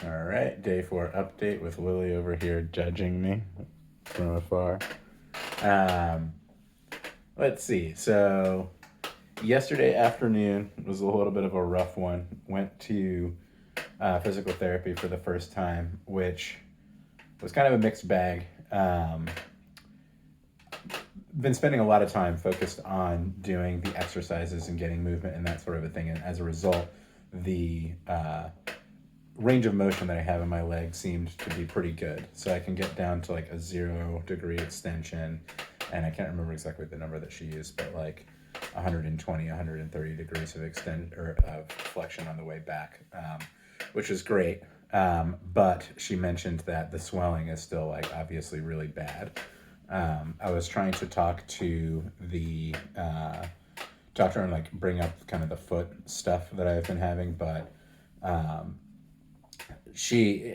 All right, day 4 update with Lily over here judging me from afar. Um, let's see. So, yesterday afternoon was a little bit of a rough one. Went to physical therapy for the first time, which was kind of a mixed bag. Been spending a lot of time focused on doing the exercises and getting movement and that sort of a thing. And as a result, the range of motion that I have in my leg seemed to be pretty good. So I can get down to like a 0 degree extension, and I can't remember exactly the number that she used, but like 120, 130 degrees of extend or of flexion on the way back, which is great. But she mentioned that the swelling is still like obviously really bad. I was trying to talk to the doctor and like bring up kind of the foot stuff that I've been having, but I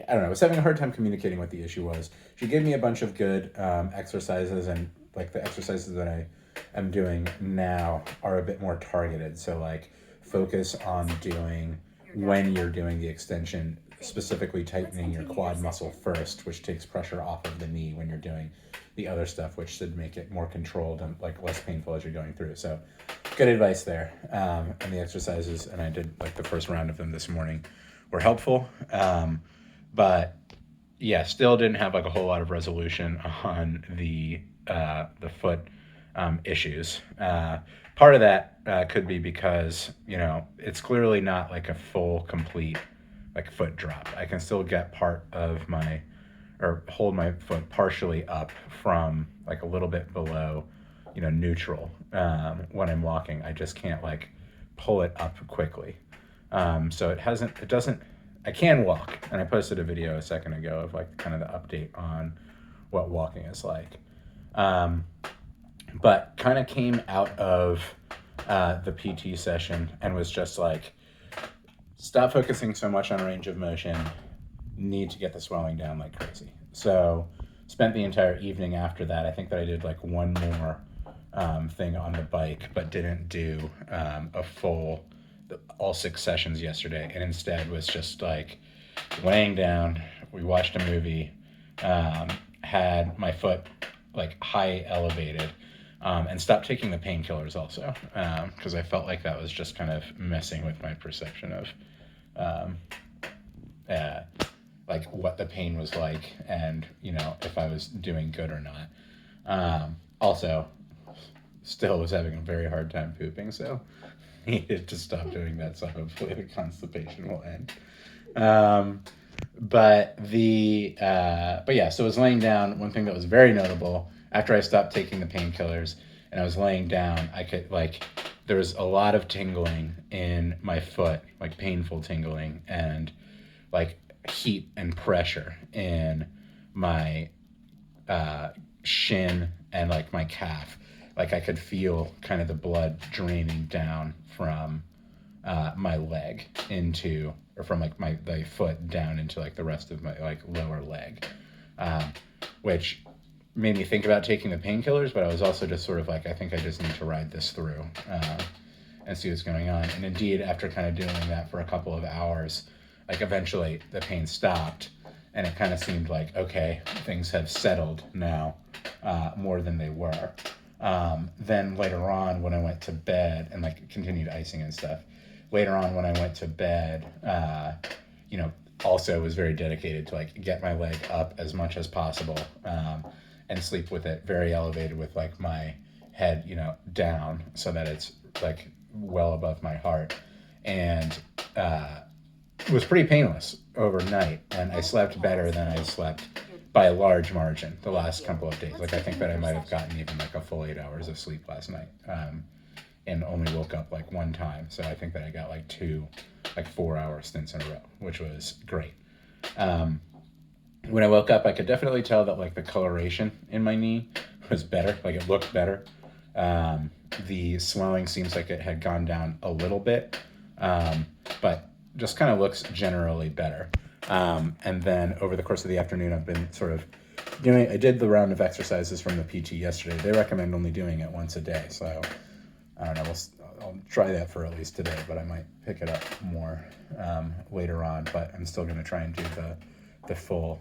don't know, was having a hard time communicating what the issue was. She gave me a bunch of good exercises, and like the exercises that I am doing now are a bit more targeted. So like focus on doing when you're doing the extension, specifically tightening your quad muscle first, which takes pressure off of the knee when you're doing the other stuff, which should make it more controlled and like less painful as you're going through. So good advice there. And the exercises, and I did like the first round of them this morning, were helpful. But yeah, still didn't have like a whole lot of resolution on the foot issues. Part of that could be because it's clearly not like a full complete like foot drop. I can still get part of my or hold my foot partially up from like a little bit below neutral when I'm walking. I just can't like pull it up quickly. So it doesn't, I can walk. And I posted a video a second ago of like kind of the update on what walking is like. But kind of came out of the PT session and was just like, stop focusing so much on range of motion, need to get the swelling down like crazy. So spent the entire evening after that. I think that I did like one more thing on the bike, but didn't do a full all 6 sessions yesterday, and instead was just like laying down. We watched a movie, had my foot like high elevated, and stopped taking the painkillers also, because I felt like that was just kind of messing with my perception of like what the pain was like, and if I was doing good or not. Also, still was having a very hard time pooping, so needed to stop doing that, so hopefully the constipation will end. But yeah, so I was laying down. One thing that was very notable after I stopped taking the painkillers and I was laying down, I could like there was a lot of tingling in my foot, like painful tingling, and like heat and pressure in my shin and like my calf. Like I could feel kind of the blood draining down from my leg into, or from like the foot down into like the rest of my like lower leg, which made me think about taking the painkillers. But I was also just sort of like, I think I just need to ride this through and see what's going on. And indeed, after kind of doing that for a couple of hours, like eventually the pain stopped, and it kind of seemed like, okay, things have settled now more than they were. Then later on when I went to bed and like continued icing and stuff, later on when I went to bed, also was very dedicated to like get my leg up as much as possible, and sleep with it very elevated with like my head, down so that it's like well above my heart. And it was pretty painless overnight, and I slept better than I slept by a large margin the last couple of days. Like I think that I might have gotten even like a full 8 hours of sleep last night, and only woke up like one time. So I think that I got like 2 like 4-hour stints in a row, which was great. When I woke up, I could definitely tell that like the coloration in my knee was better. Like it looked better. The swelling seems like it had gone down a little bit, but just kind of looks generally better. And then over the course of the afternoon, I've been sort of I did the round of exercises from the PT yesterday. They recommend only doing it once a day. So I don't know, I'll try that for at least today, but I might pick it up more later on. But I'm still going to try and do the full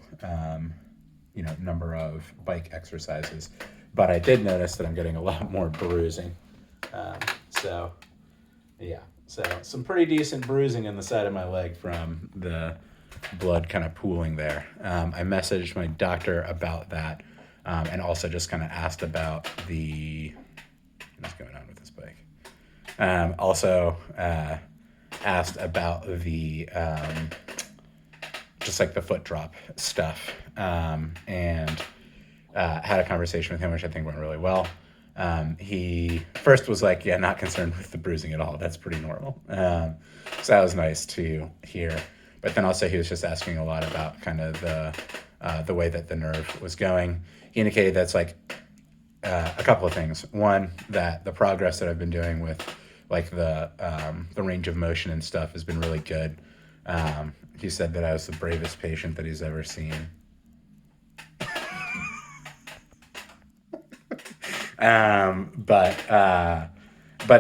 number of bike exercises. But I did notice that I'm getting a lot more bruising. So some pretty decent bruising in the side of my leg from the blood kind of pooling there. I messaged my doctor about that, and also just kind of asked about what's going on with this bike. Also asked about the just like the foot drop stuff, and had a conversation with him, which I think went really well. He first was like, yeah, not concerned with the bruising at all. That's pretty normal. So that was nice to hear. But then also he was just asking a lot about kind of the way that the nerve was going. He indicated that's like a couple of things. One, that the progress that I've been doing with like the range of motion and stuff has been really good. He said that I was the bravest patient that he's ever seen. But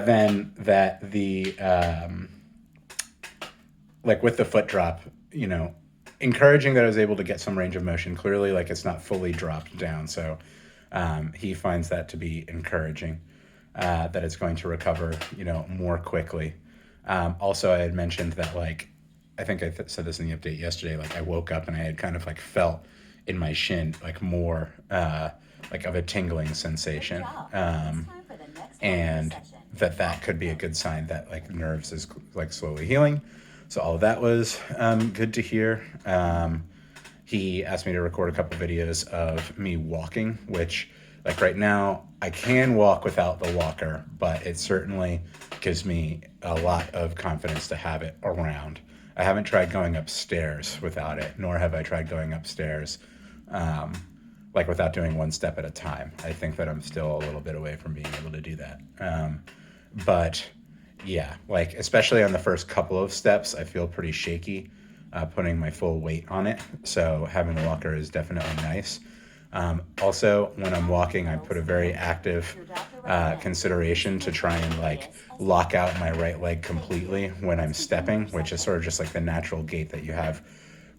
then that the like with the foot drop, encouraging that I was able to get some range of motion. Clearly, like it's not fully dropped down, so he finds that to be encouraging. That it's going to recover, more quickly. Also, I had mentioned that, like, I think I said this in the update yesterday. Like, I woke up and I had kind of like felt in my shin like more like of a tingling sensation, and that could be a good sign that like nerves is like slowly healing. So all of that was good to hear. He asked me to record a couple videos of me walking, which like right now I can walk without the walker, but it certainly gives me a lot of confidence to have it around. I haven't tried going upstairs without it, nor have I tried going upstairs like without doing one step at a time. I think that I'm still a little bit away from being able to do that. But yeah, like especially on the first couple of steps, I feel pretty shaky putting my full weight on it. So having a walker is definitely nice. Also, when I'm walking, I put a very active consideration to try and like lock out my right leg completely when I'm stepping, which is sort of just like the natural gait that you have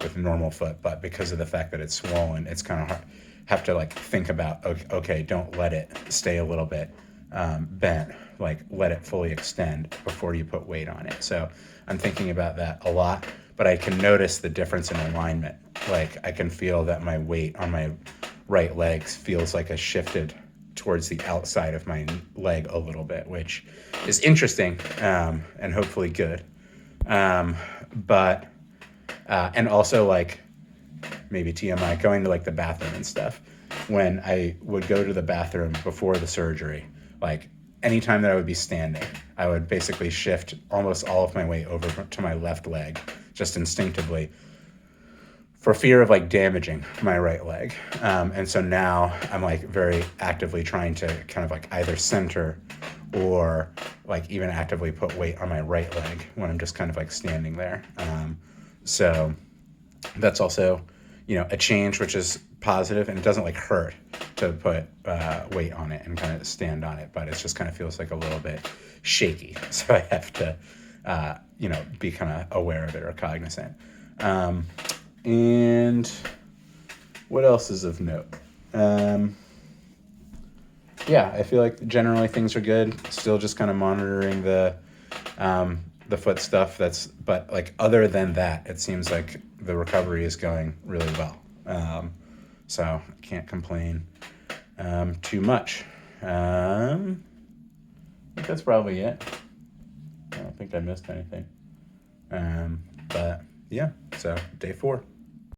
with a normal foot. But because of the fact that it's swollen, it's kind of hard. Have to like think about, okay, don't let it stay a little bit bent, like let it fully extend before you put weight on it. So I'm thinking about that a lot, but I can notice the difference in alignment. Like I can feel that my weight on my right leg feels like it's shifted towards the outside of my leg a little bit, which is interesting and hopefully good. But and also like maybe TMI, going to like the bathroom and stuff. When I would go to the bathroom before the surgery, like anytime that I would be standing, I would basically shift almost all of my weight over to my left leg, just instinctively, for fear of like damaging my right leg. And so now I'm like very actively trying to kind of like either center or like even actively put weight on my right leg when I'm just kind of like standing there. So that's also, a change, which is positive, and it doesn't like hurt to put weight on it and kind of stand on it, but it just kind of feels like a little bit shaky. So I have to, be kind of aware of it or cognizant. And what else is of note? I feel like generally things are good. Still just kind of monitoring the foot stuff. But like other than that, it seems like the recovery is going really well. So I can't complain too much. I think that's probably it. I don't think I missed anything. But yeah, so day 4.